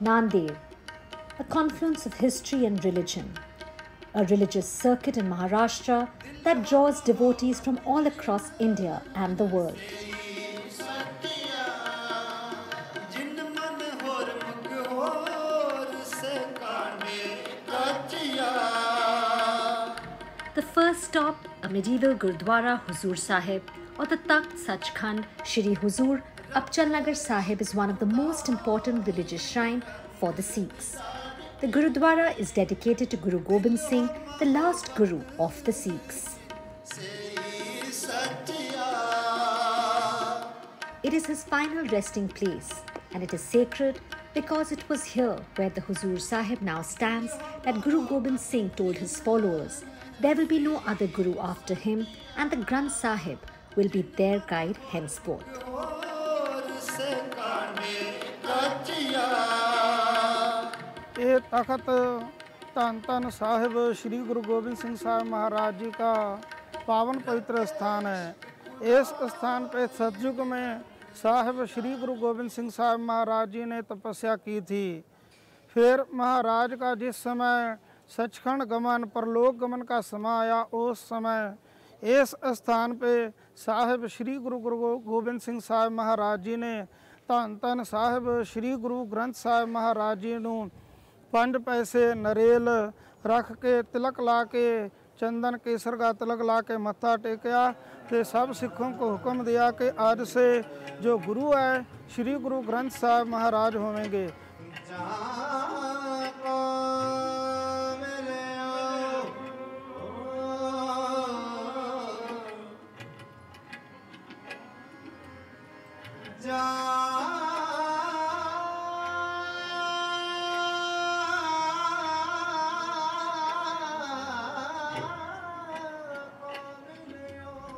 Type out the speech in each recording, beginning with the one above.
Nanded, a confluence of history and religion, a religious circuit in Maharashtra that draws devotees from all across India and the world. The first stop, a medieval Gurudwara Huzur Sahib, or the Takht Sachkhand Shri Huzur Abchal Nagar Sahib, is one of the most important religious shrines for the Sikhs. The Gurudwara is dedicated to Guru Gobind Singh, the last Guru of the Sikhs. It is his final resting place, and it is sacred because it was here where the Huzur Sahib now stands that Guru Gobind Singh told his followers, there will be no other Guru after him, and the Granth Sahib will be their guide henceforth. ये तख्त धन धन साहिब श्री गुरु गोबिंद सिंह साहब महाराज जी का पावन पवित्र स्थान है। इस स्थान पे सतयुग में साहिब श्री गुरु गोबिंद सिंह साहब महाराज जी ने तपस्या की थी। फिर महाराज का जिस समय सचखंड गमन परलोक गमन का समय आया, उस समय इस स्थान पे साहिब श्री गुरु गोबिंद सिंह साहब महाराज जी ने धन धन साहिब श्री गुरु ग्रंथ साहब महाराज जी नूं 5 पैसे नरेल रख के तिलक ला के चंदन केसर का तिलक ला के मत्था टेकिया। तो सब सिखों को हुक्म दिया कि आज से जो गुरु है श्री गुरु ग्रंथ साहब महाराज होंगे।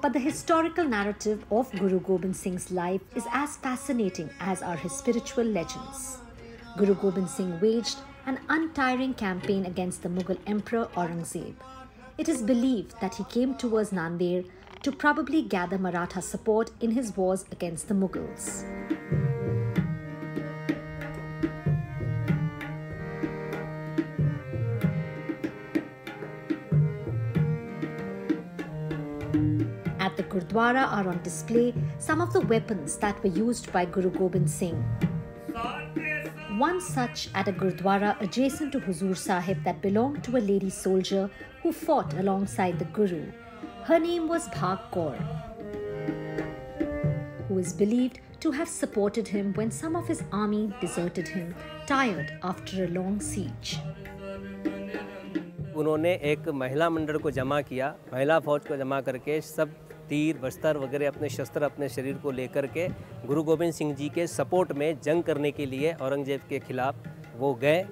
But the historical narrative of Guru Gobind Singh's life is as fascinating as are his spiritual legends. Guru Gobind Singh waged an untiring campaign against the Mughal Emperor Aurangzeb. It is believed that he came towards Nanded to probably gather Maratha support in his wars against the Mughals. At the Gurdwara are on display some of the weapons that were used by Guru Gobind Singh. One such at a Gurdwara adjacent to Huzur Sahib that belonged to a lady soldier who fought alongside the Guru. Her name was Bhag Kaur, who is believed to have supported him when some of his army deserted him, tired after a long siege. उन्होंने एक महिला मंडल को जमा किया, महिला फौज को जमा करके सब तीर बस्तर वगैरह अपने शस्त्र अपने शरीर को लेकर के गुरु गोबिंद सिंह जी के सपोर्ट में जंग करने के लिए औरंगजेब के खिलाफ वो गए।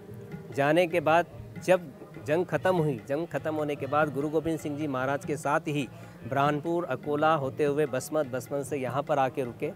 जाने के बाद जब जंग ख़त्म हुई, जंग ख़त्म होने के बाद गुरु गोबिंद सिंह जी महाराज के साथ ही ब्राह्मणपुर अकोला होते हुए बसमत से यहाँ पर आके रुके।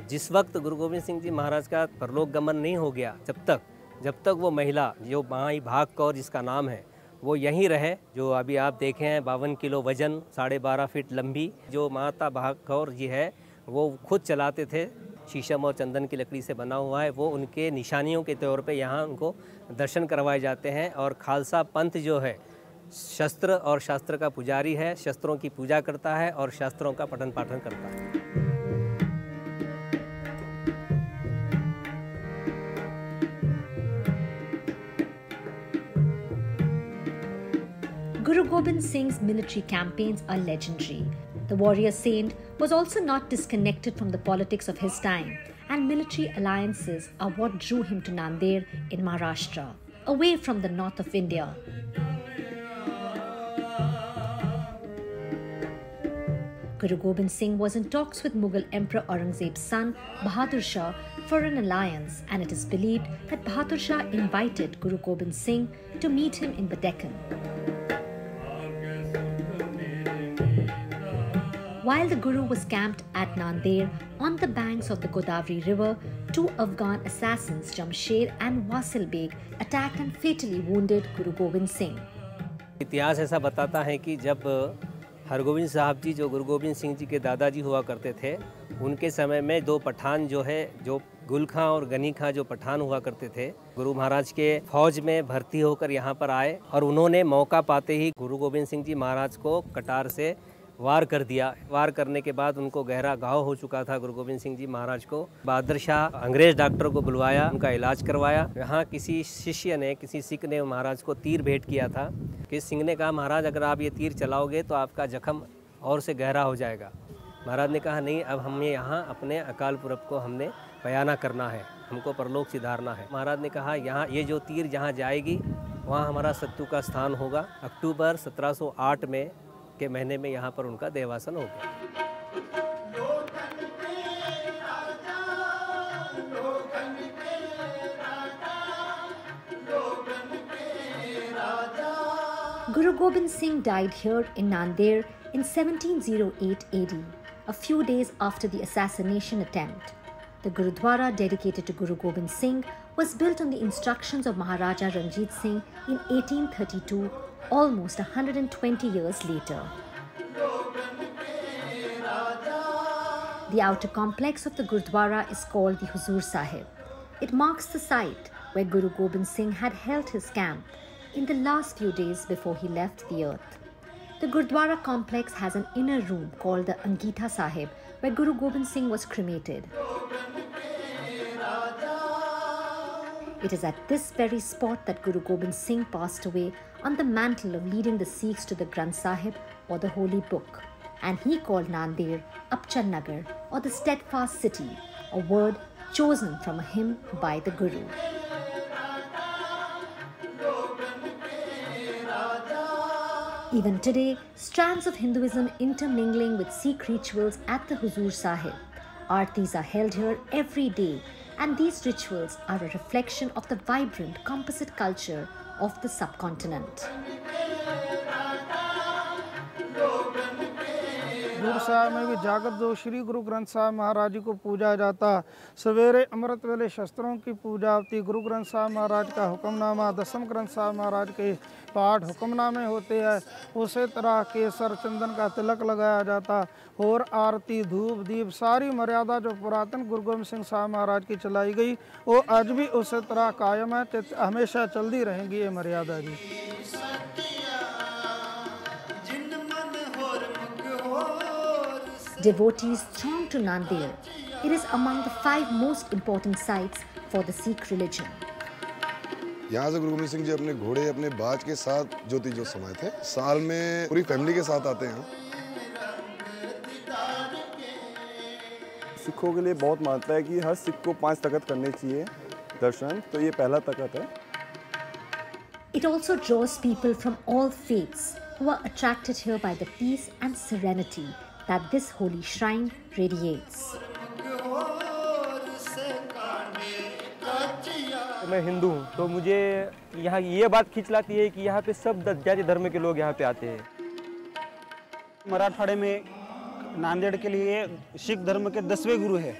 जिस वक्त गुरु गोबिंद सिंह जी महाराज का परलोक गमन नहीं हो गया, जब तक वो महिला जो माई भाग कौर जिसका नाम है वो यहीं रहे, जो अभी आप देखे हैं 52 किलो वजन, 12.5 फीट लंबी जो माता भाग कौर जी है वो खुद चलाते थे, शीशम और चंदन की लकड़ी से बना हुआ है। वो उनके निशानियों के तौर पे यहाँ उनको दर्शन करवाए जाते हैं। और खालसा पंथ जो है शस्त्र और शास्त्र का पुजारी है, शस्त्रों की पूजा करता है और शास्त्रों का पठन पाठन करता है। Guru Gobind Singh's military campaigns are legendary. The warrior saint was also not disconnected from the politics of his time, and military alliances are what drew him to Nanded in Maharashtra, away from the north of India. Guru Gobind Singh was in talks with Mughal Emperor Aurangzeb's son Bahadur Shah for an alliance, and it is believed that Bahadur Shah invited Guru Gobind Singh to meet him in the Deccan. While the Guru was camped at Nanded on the banks of the Godavari River, two Afghan assassins, Jamshed and Wasil Beg, attacked and fatally wounded Guru Gobind Singh. इतिहास ऐसा बताता है कि जब हरगोविंद साहब जी जो गुरु गोबिंद सिंह जी के दादाजी हुआ करते थे, उनके समय में दो पठान जो गुल खां और गनी खां जो पठान हुआ करते थे, गुरु महाराज के फौज में भर्ती होकर यहाँ पर आए और उन्होंने मौका पाते ही गुरु गोबिंद सिंह जी महाराज को कटार से वार कर दिया। वार करने के बाद उनको गहरा घाव हो चुका था गुरु गोबिंद सिंह जी महाराज को। बहादुर शाह अंग्रेज डॉक्टर को बुलवाया, उनका इलाज करवाया। यहाँ किसी शिष्य ने, किसी सिख ने महाराज को तीर भेंट किया था कि सिंह ने कहा, महाराज अगर आप ये तीर चलाओगे तो आपका जख्म और से गहरा हो जाएगा। महाराज ने कहा नहीं, अब हमें यहाँ अपने अकाल पुरब को हमने बयाना करना है, हमको परलोक सिधारना है। महाराज ने कहा यहाँ ये जो तीर जहाँ जाएगी वहाँ हमारा सत्तू का स्थान होगा। अक्टूबर 1708 में के महीने में यहाँ पर उनका देवासन हो गया। Guru Gobind Singh died here in Nanded in 1708 AD, a few days after the assassination attempt. The Gurudwara dedicated to Guru Gobind Singh was built on the instructions of Maharaja Ranjit Singh in 1832, almost 120 years later. The outer complex of the Gurudwara is called the Huzur Sahib. It marks the site where Guru Gobind Singh had held his camp in the last few days before he left the earth. The Gurudwara complex has an inner room called the Angitha Sahib, where Guru Gobind Singh was cremated. It is at this very spot that Guru Gobind Singh passed away on the mantle of leading the Sikhs to the Granth Sahib, or the Holy Book, and he called Nanded Apchan Nagar, or the steadfast city, a word chosen from a hymn by the Guru. Even today, strands of Hinduism intermingling with Sikh rituals at the Huzur Sahib. Aartis are held here every day, and these rituals are a reflection of the vibrant composite culture of the subcontinent. हजूर साहब में भी जागत जो श्री गुरु ग्रंथ साहब महाराज जी को पूजा जाता। सवेरे अमृत वेले शस्त्रों की पूजा होती। गुरु ग्रंथ साहब महाराज का हुक्मनामा, दसम ग्रंथ साहब महाराज के पाठ हुक्मनामे होते हैं। उसी तरह केसर चंदन का तिलक लगाया जाता और आरती धूप दीप सारी मर्यादा जो पुरातन गुरु गोबिंद सिंह साहब महाराज की चलाई गई वो आज भी उसी तरह कायम है, हमेशा चलती रहेंगी ये मर्यादा जी। Devotees throng to Nanded. It is among the 5 most important sites for the Sikh religion. यहाँ से गुरु गोबिंद सिंह जी अपने घोड़े अपने बाज के साथ ज्योति जो समाये थे, साल में पूरी फैमिली के साथ आते हैं। सिखों के लिए बहुत महत्व है कि हर सिख को 5 तखत करने चाहिए दर्शन, तो ये पहला तखत है। It also draws people from all faiths who are attracted here by the peace and serenity that this holy shrine radiates. मैं हिंदू हूँ, तो मुझे यहाँ ये बात खींच लाती है कि यहाँ पे सब जाति धर्म के लोग यहाँ पे आते हैं। मराठवाड़े में नांदेड़ के लिए सिख धर्म के 10वें गुरु है,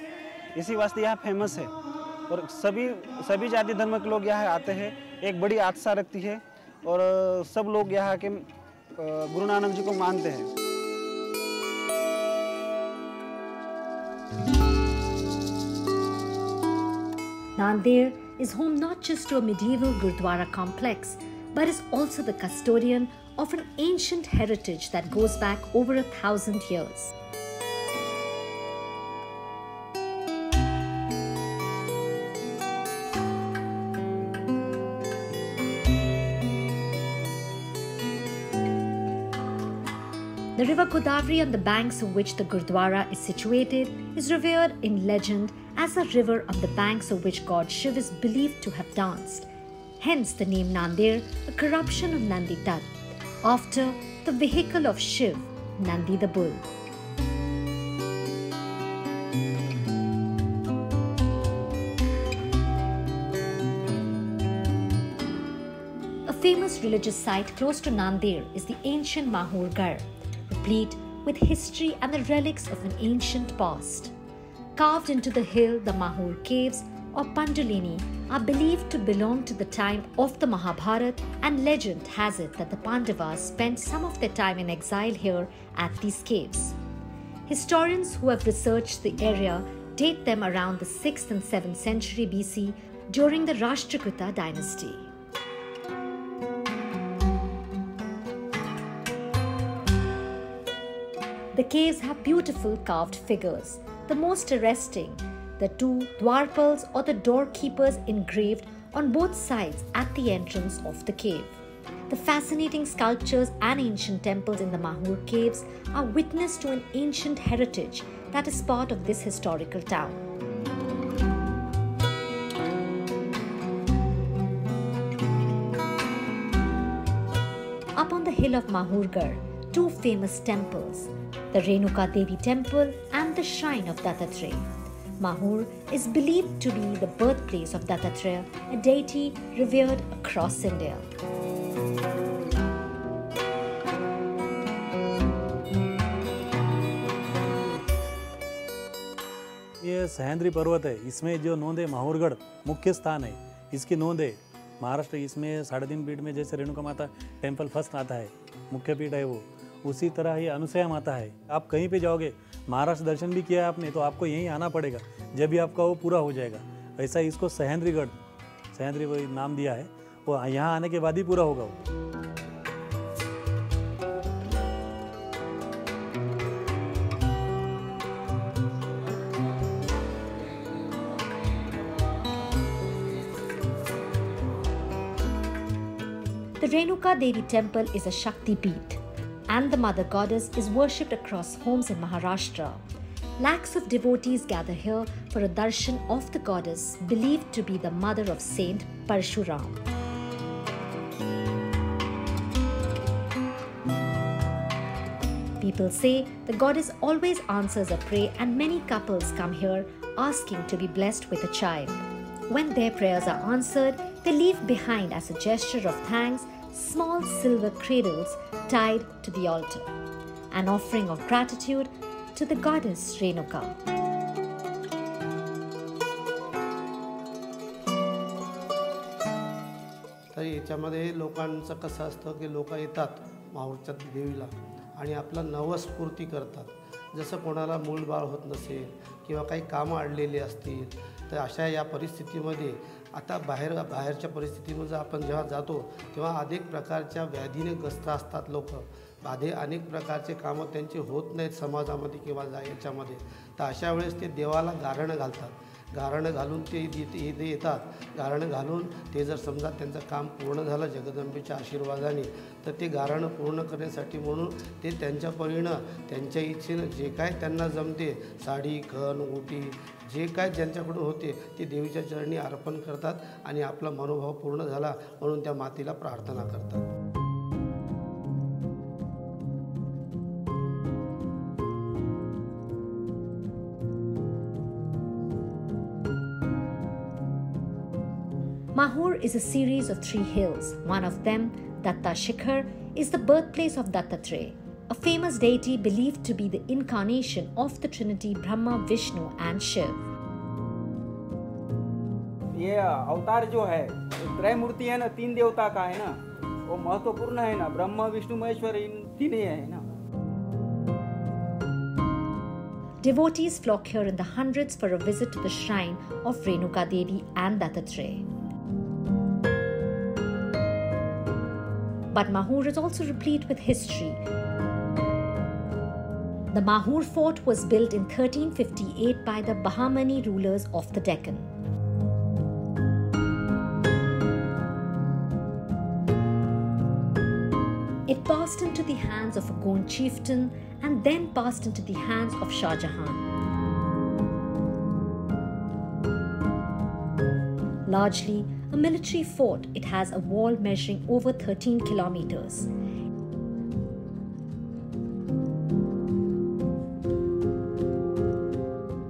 इसी वास्ते यहाँ फेमस है और सभी जाति धर्म के लोग यहाँ आते हैं। एक बड़ी आस्था रखती है और सब लोग यहाँ के गुरु नानक जी को मानते हैं। Nanded is home not just to a medieval Gurdwara complex, but is also the custodian of an ancient heritage that goes back over 1,000 years. The river Godavari, on the banks of which the Gurdwara is situated, is revered in legend as a river on the banks of which god Shiv is believed to have danced. Hence the name Nanded, a corruption of Nandi Tat, after the vehicle of Shiv, Nandi the bull. A famous religious site close to Nanded is the ancient Mahur Garh, replete with history and the relics of an ancient past. Carved into the hill, the Mahur Caves or Pandulini are believed to belong to the time of the Mahabharata, and legend has it that the Pandavas spent some of their time in exile here at these caves. Historians who have researched the area date them around the 6th and 7th century BC during the Rashtrakuta dynasty. The caves have beautiful carved figures. The most arresting, the two Dwarpals or the doorkeepers engraved on both sides at the entrance of the cave. The fascinating sculptures and ancient temples in the Mahur caves are witness to an ancient heritage that is part of this historical town. Up on the hill of Mahurgarh, two famous temples, the Renuka Devi temple and the shrine of Dattatreya. Mahur is believed to be the birthplace of Dattatreya, a deity revered across India. ये सह्याद्री पर्वत है, इसमें जो नोंद है माहौरगढ़ मुख्य स्थान है, इसकी नोंद है महाराष्ट्र। इसमें 3.5 पीठ में जैसे रेणुका माता टेम्पल फर्स्ट आता है, मुख्य पीठ है वो, उसी तरह ही अनुसया माता है। आप कहीं पे जाओगे, महाराष्ट्र दर्शन भी किया है आपने, तो आपको यहीं आना पड़ेगा, जब भी आपका वो पूरा हो जाएगा। ऐसा इसको सह्याद्रीगढ़, सह्याद्री वो नाम दिया है, वो यहाँ आने के बाद ही पूरा होगा वो। The Renuka Devi temple is a Shakti Peeth, and the mother goddess is worshipped across homes in Maharashtra. Lakhs of devotees gather here for a darshan of the goddess, believed to be the mother of Saint Parshuram. People say the goddess always answers a prayer, and many couples come here asking to be blessed with a child. When their prayers are answered, they leave behind as a gesture of thanks small silver cradles tied to the altar, an offering of gratitude to the goddess Renuka. तर याच्यामध्ये लोकांचं कसं असतं की लोक येतात माहूरच्या देवीला आणि आपला नवस्फूर्ती करतात। जसं कोणाला मूल बाळ होत नसेल किंवा काही कामं अडलेली असतील, तर अशा या परिस्थितीमध्ये आता बाहेरच्या परिस्थितीमध्ये आपण जेव्हा जातो तेव्हा अनेक प्रकारच्या व्याधीने ग्रस्त असतात लोक, अनेक प्रकारचे कामं त्यांचे होत नाहीत समाजामध्ये किंवा याच्यामध्ये, तर अशा वेळेस ते देवाला गारणं घालतात। गारणं घालून ते इथे येतात, गारणं घालून ते जर समजा त्यांचं काम पूर्ण झालं जगदंबेच्या आशीर्वादाने, तर ते गारणं पूर्ण करण्यासाठी म्हणून ते त्यांच्या परीनं त्यांच्या इच्छेनं जे काय त्यांना जमते, साडी खण ओटी जे काय ज्यांच्याकडून होते ते देवीच्या चरणी अर्पण करतात आणि आपला मनोभाव पूर्ण झाला म्हणून त्या मातेला प्रार्थना करतात। Mahur is a series of 3 hills. One of them, Datta Shikhar, is the birthplace of Dattatreya, a famous deity believed to be the incarnation of the Trinity Brahma, Vishnu and Shiv. ये अवतार जो है त्रय मूर्ति है ना, 3 देवता का है ना, वो महत्वपूर्ण है ना, ब्रह्मा विष्णु महेश्वर इन 3 ही है ना। Devotees flock here in the hundreds for a visit to the shrine of Renuka Devi and Dattatreya. But Mahur is also replete with history. The Mahur fort was built in 1358 by the Bahmani rulers of the Deccan. It passed into the hands of a Gond chieftain and then passed into the hands of Shah Jahan. Largely a military fort, it has a wall measuring over 13 kilometers.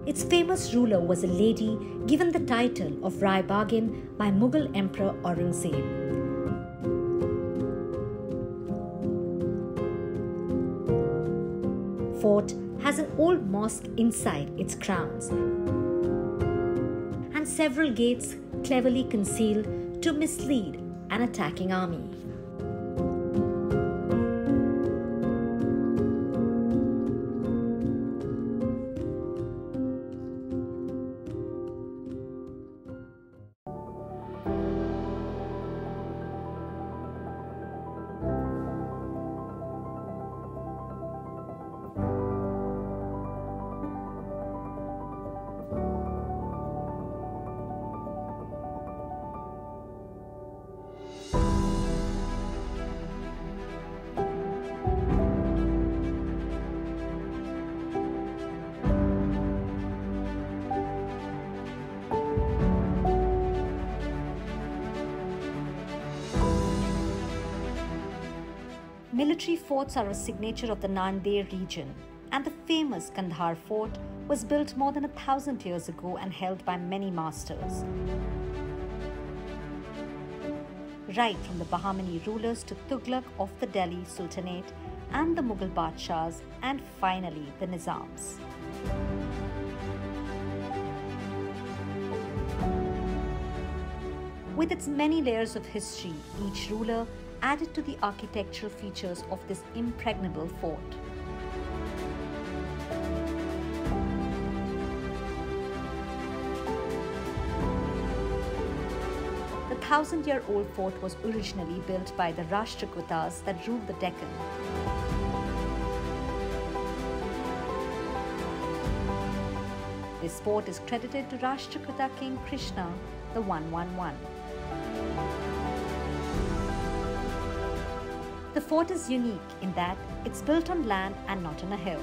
Its famous ruler was a lady given the title of Rai Bagin by Mughal Emperor Aurangzeb. fort has an old mosque inside its grounds and several gates cleverly concealed to mislead an attacking army. Military forts are a signature of the Nanded region, and the famous Kandahar fort was built more than 1,000 years ago and held by many masters. Right from the Bahmani rulers to Tughlaq of the Delhi Sultanate and the Mughal Badshahs, and finally the Nizams. With its many layers of history, each ruler added to the architectural features of this impregnable fort. The 1,000-year-old fort was originally built by the Rashtrakutas that ruled the Deccan. This fort is credited to Rashtrakuta King Krishna, the 111. The fort is unique in that it's built on land and not on a hill.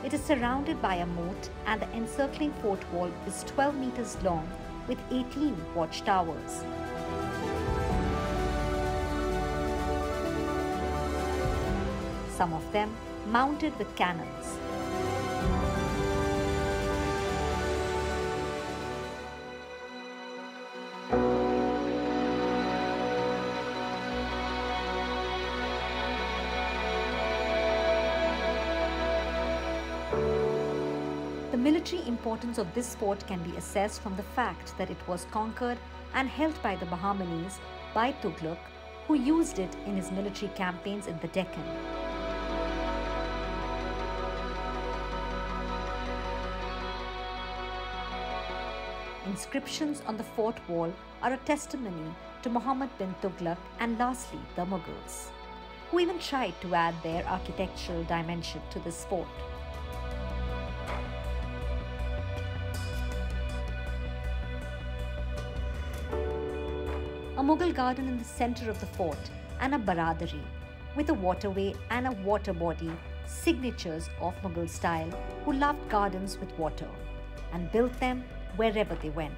It is surrounded by a moat, and the encircling fort wall is 12 meters long with 18 watchtowers. Some of them mounted with cannons. The military importance of this fort can be assessed from the fact that it was conquered and held by the Bahmanis by Tughlaq, who used it in his military campaigns in the Deccan. Inscriptions on the fort wall are a testimony to Muhammad bin Tughlaq and lastly the Mughals, who even tried to add their architectural dimension to this fort. A Mughal garden in the center of the fort and a baradari with a waterway and a water body, signatures of Mughal style, who loved gardens with water and built them wherever they went.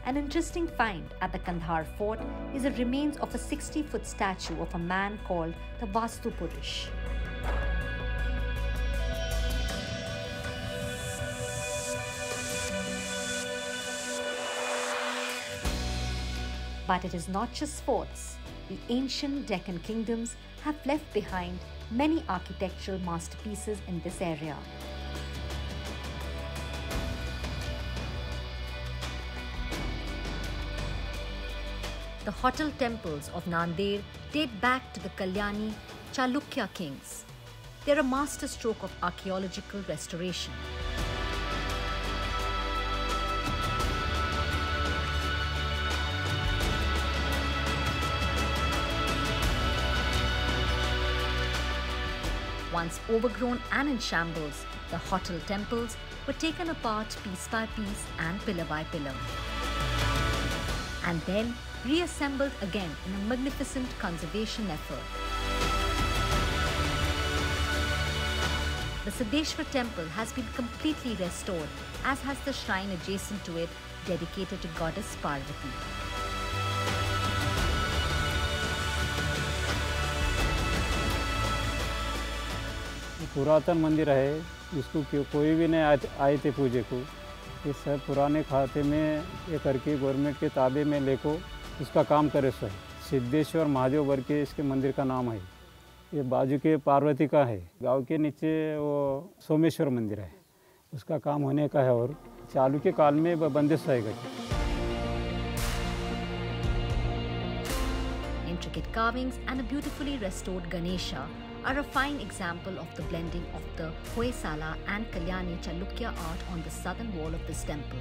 An interesting find at the Kandahar fort is the remains of a 60-foot statue of a man called the Vastu Purush. But it is not just forts. The ancient Deccan kingdoms have left behind many architectural masterpieces in this area. The hotel temples of Nanded date back to the Kalyani Chalukya kings. They're a masterstroke of archaeological restoration. Once overgrown and in shambles, the hotel temples were taken apart piece by piece and pillar by pillar, and then reassembled again in a magnificent conservation effort. The Siddheshwar temple has been completely restored, as has the shrine adjacent to it dedicated to goddess Parvati. पुरातन मंदिर है, इसको कोई भी नहीं आए थे पूजे को। ये सब पुराने खाते में ये करके गवर्नमेंट के ताबे में लेको उसका काम करे सो है। सिद्धेश्वर महादेव वर के इसके मंदिर का नाम है। ये बाजू के पार्वती का है। गांव के नीचे वो सोमेश्वर मंदिर है, उसका काम होने का है और चालू के काल में बंदिश है। Intricate carvings and a beautifully restored Ganesha are a fine example of the blending of the Hoysala and Kalyani Chalukya art on the southern wall of this temple.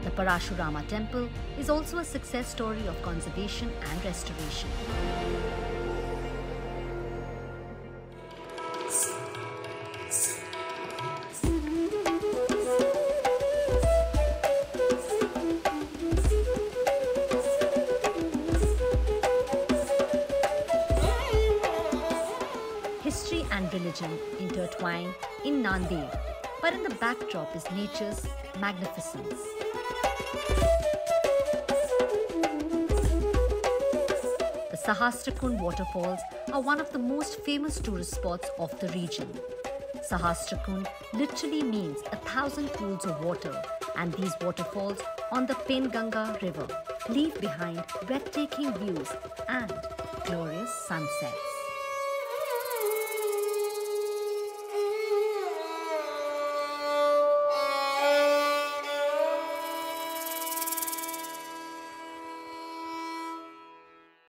The Parashurama temple is also a success story of conservation and restoration. History and religion intertwine in Nanded, but in the backdrop is nature's magnificence. The Sahasrakund waterfalls are one of the most famous tourist spots of the region. Sahasrakund literally means 1,000 pools of water, and these waterfalls on the Penganga river leave behind breathtaking views and glorious sunsets.